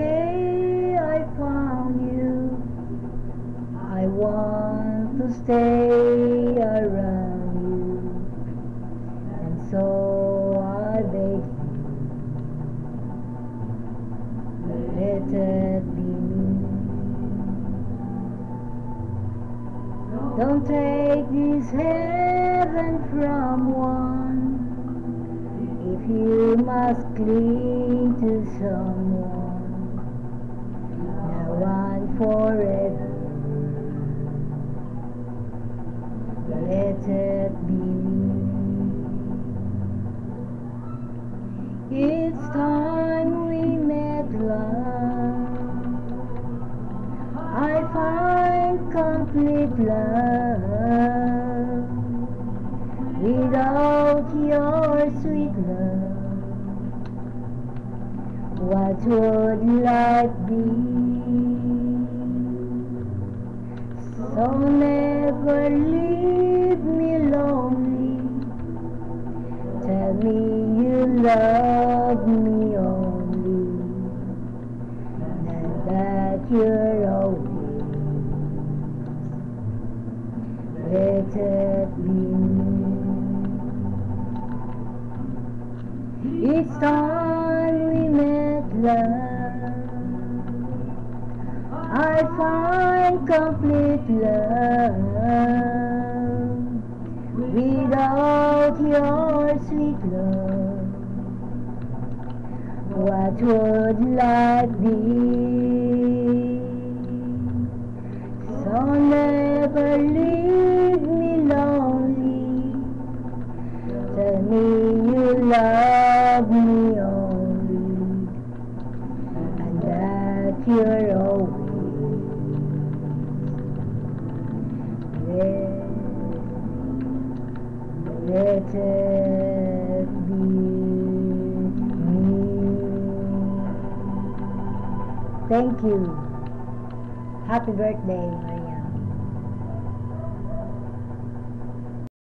day I found you, I want to stay around you, and so I beg you, let it be me. Don't take this heaven from one, if you must cling to someone, now and forever. Let it be me. It's time we met love, I find complete love. Without your sweet love, what would life be? So never leave me lonely, tell me you love me only, and that you're always. Let it be me. It's time we met love, I find complete love. Without your sweet love, what would life be? So never leave me lonely, tell me you love me only, and that you're always. Let it be me. Thank you. Happy birthday,